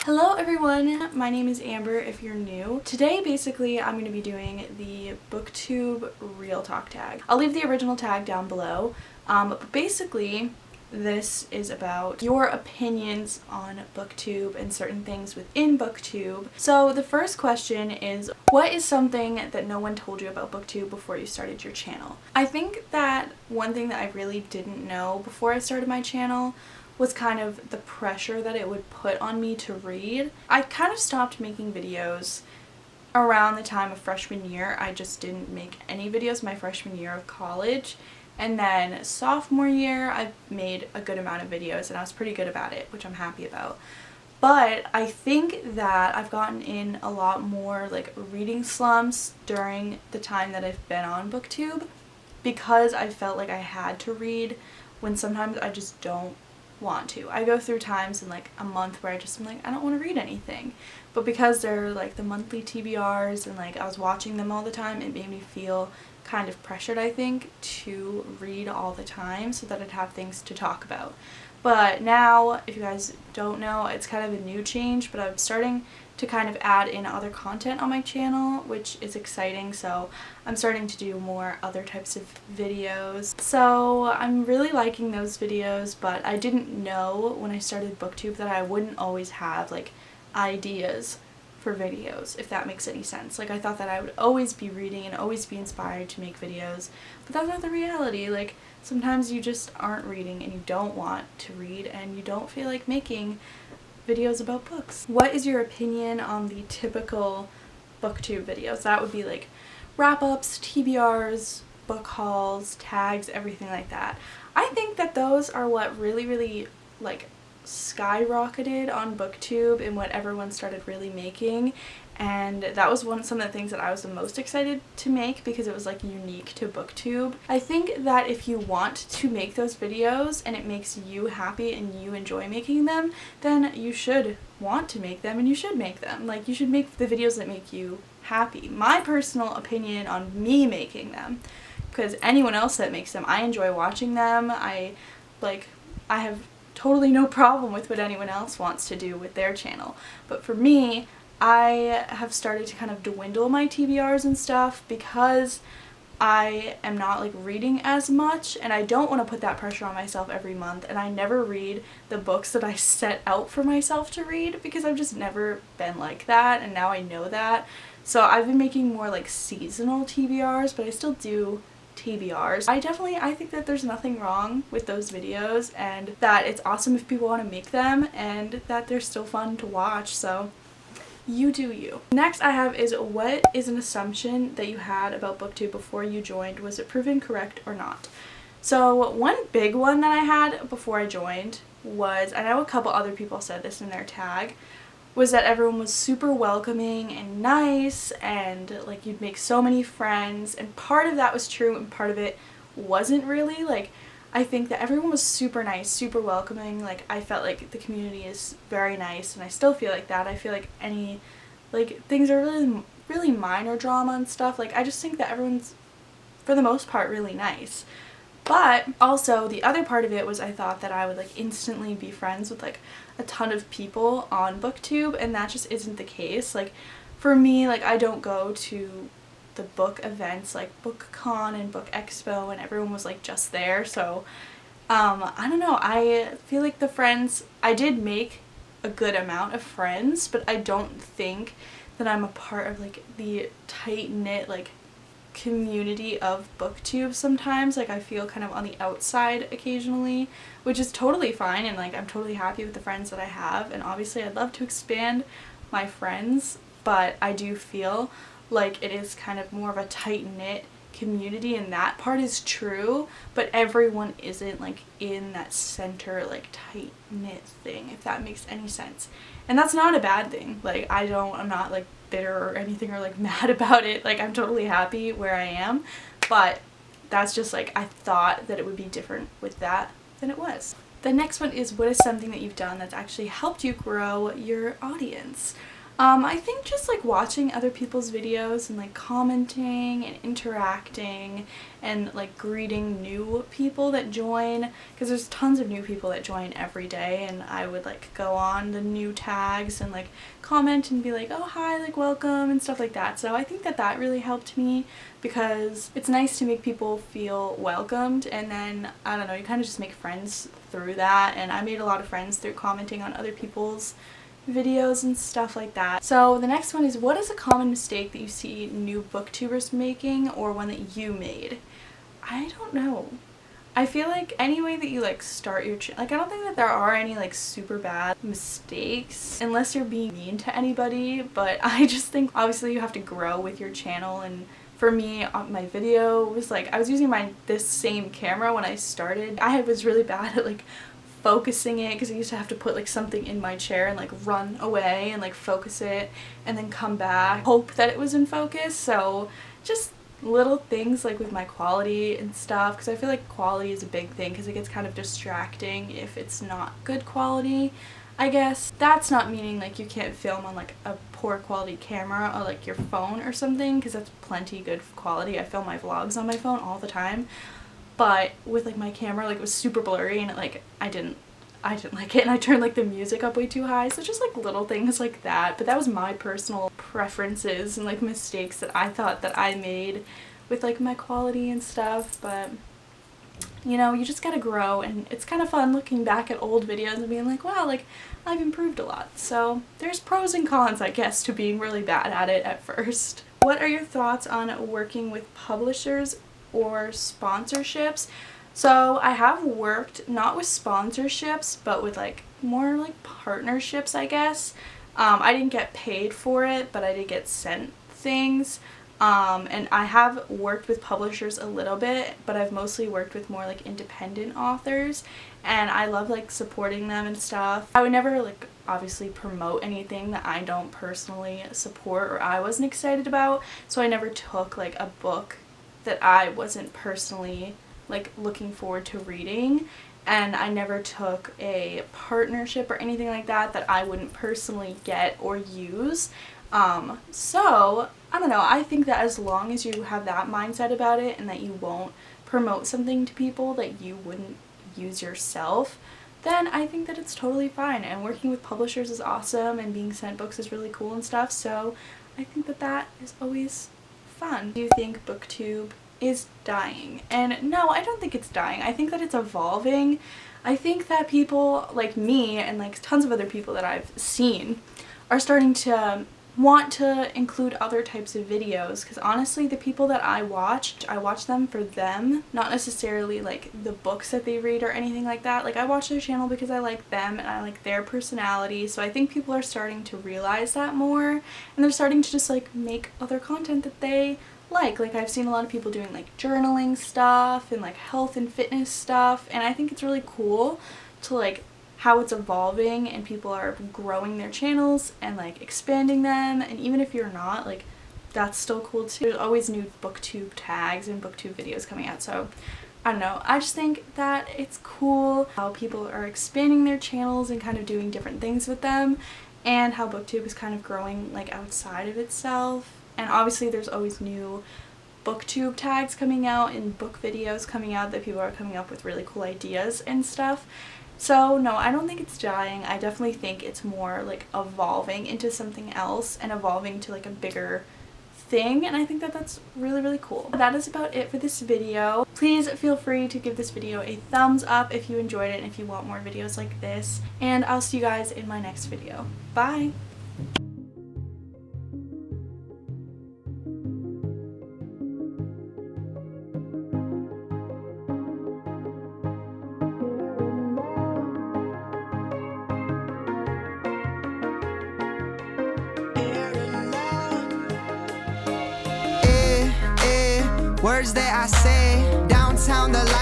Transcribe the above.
Hello everyone, my name is Amber if you're new. Today basically I'm going to be doing the Booktube Real Talk tag. I'll leave the original tag down below, but basically this is about your opinions on Booktube and certain things within Booktube. So the first question is, what is something that no one told you about Booktube before you started your channel? I think that one thing that I really didn't know before I started my channel was kind of the pressure that it would put on me to read. I kind of stopped making videos around the time of freshman year. I just didn't make any videos my freshman year of college. And then sophomore year, I made a good amount of videos and I was pretty good about it, which I'm happy about. But I think that I've gotten in a lot more like reading slumps during the time that I've been on Booktube because I felt like I had to read when sometimes I just don't want to. I go through times in like a month where I just am like, I don't want to read anything. But because they're like the monthly TBRs and like I was watching them all the time, it made me feel kind of pressured, I think, to read all the time so that I'd have things to talk about. But now, if you guys don't know, it's kind of a new change, but I'm starting to kind of add in other content on my channel, which is exciting, so I'm starting to do more other types of videos. So I'm really liking those videos, but I didn't know when I started Booktube that I wouldn't always have like ideas for videos, if that makes any sense. Like I thought that I would always be reading and always be inspired to make videos, but that's not the reality. Like sometimes you just aren't reading and you don't want to read and you don't feel like making videos about books. What is your opinion on the typical Booktube videos? That would be like wrap-ups, TBRs, book hauls, tags, everything like that. I think that those are what really like skyrocketed on Booktube and what everyone started really making, and that was some of the things that I was the most excited to make because it was like unique to Booktube. I think that if you want to make those videos and it makes you happy and you enjoy making them, then you should want to make them and you should make them. Like you should make the videos that make you happy. My personal opinion on me making them, because anyone else that makes them, I enjoy watching them. I have totally no problem with what anyone else wants to do with their channel. But for me, I have started to kind of dwindle my TBRs and stuff because I am not like reading as much and I don't want to put that pressure on myself every month, and I never read the books that I set out for myself to read because I've just never been like that, and now I know that. So I've been making more like seasonal TBRs, but I still do TBRs. I think that there's nothing wrong with those videos and that it's awesome if people want to make them and that they're still fun to watch, so you do you. Next I have is, what is an assumption that you had about Booktube before you joined? Was it proven correct or not? So one big one that I had before I joined was, I know a couple other people said this in their tag, was that everyone was super welcoming and nice and like you'd make so many friends, and part of that was true and part of it wasn't really. Like I think that everyone was super nice, super welcoming. Like I felt like the community is very nice and I still feel like that. I feel like things are really minor drama and stuff. Like I just think that everyone's for the most part really nice. But also the other part of it was I thought that I would like instantly be friends with like a ton of people on Booktube, and that just isn't the case. Like for me, like I don't go to the book events like BookCon and Book Expo and everyone was like just there, so I don't know, I feel like the friends, I did make a good amount of friends, but I don't think that I'm a part of like the tight-knit like community of Booktube sometimes. Like I feel kind of on the outside occasionally, which is totally fine, and like I'm totally happy with the friends that I have, and obviously I'd love to expand my friends, but I do feel like it is kind of more of a tight-knit community, and that part is true, but everyone isn't like in that center like tight-knit thing, if that makes any sense. And that's not a bad thing. Like I'm not like bitter or anything or like mad about it. Like I'm totally happy where I am, but that's just like I thought that it would be different with that than it was. The next one is, what is something that you've done that's actually helped you grow your audience? I think just like watching other people's videos and like commenting and interacting and like greeting new people that join, because there's tons of new people that join every day, and I would like go on the new tags and like comment and be like, oh hi, like welcome and stuff like that. So I think that that really helped me, because it's nice to make people feel welcomed, and then I don't know, you kind of just make friends through that, and I made a lot of friends through commenting on other people's videos and stuff like that. So the next one is, what is a common mistake that you see new booktubers making, or one that you made? I don't know. I feel like any way that you like start your channel, like I don't think that there are any like super bad mistakes unless you're being mean to anybody, but I just think obviously you have to grow with your channel. And for me, my video was like, I was using this same camera when I started. I was really bad at like focusing it, because I used to have to put like something in my chair and like run away and like focus it and then come back, hope that it was in focus. So just little things like with my quality and stuff, because I feel like quality is a big thing, because it gets kind of distracting if it's not good quality, I guess. That's not meaning like you can't film on like a poor quality camera or like your phone or something, because that's plenty good quality. I film my vlogs on my phone all the time. But with like my camera, like it was super blurry, and it, like I didn't like it, and I turned like the music up way too high. So just like little things like that. But that was my personal preferences and like mistakes that I thought that I made with like my quality and stuff. But you know, you just gotta grow, and it's kind of fun looking back at old videos and being like, wow, like I've improved a lot. So there's pros and cons, I guess, to being really bad at it at first. What are your thoughts on working with publishers or sponsorships? So I have worked not with sponsorships, but with like more like partnerships, I guess. I didn't get paid for it, but I did get sent things. And I have worked with publishers a little bit, but I've mostly worked with more like independent authors, and I love like supporting them and stuff. I would never like obviously promote anything that I don't personally support or I wasn't excited about, so I never took like a book that I wasn't personally like looking forward to reading, and I never took a partnership or anything like that that I wouldn't personally get or use. So I don't know, I think that as long as you have that mindset about it, and that you won't promote something to people that you wouldn't use yourself, then I think that it's totally fine. And working with publishers is awesome, and being sent books is really cool and stuff, so I think that that is always fun. Do you think Booktube is dying? And no, I don't think it's dying. I think that it's evolving. I think that people like me and like tons of other people that I've seen are starting to want to include other types of videos, because honestly the people that I watch them for them, not necessarily like the books that they read or anything like that. Like I watch their channel because I like them and I like their personality. So I think people are starting to realize that more, and they're starting to just like make other content that they like I've seen a lot of people doing like journaling stuff and like health and fitness stuff, and I think it's really cool to like how it's evolving, and people are growing their channels and like expanding them. And even if you're not, like that's still cool too. There's always new Booktube tags and Booktube videos coming out, so I don't know, I just think that it's cool how people are expanding their channels and kind of doing different things with them, and how Booktube is kind of growing like outside of itself. And obviously there's always new Booktube tags coming out and book videos coming out that people are coming up with really cool ideas and stuff. So no, I don't think it's dying. I definitely think it's more like evolving into something else and evolving to like a bigger thing, and I think that that's really, really cool. That is about it for this video. Please feel free to give this video a thumbs up if you enjoyed it and if you want more videos like this, and I'll see you guys in my next video. Bye! Words that I say downtown, the lights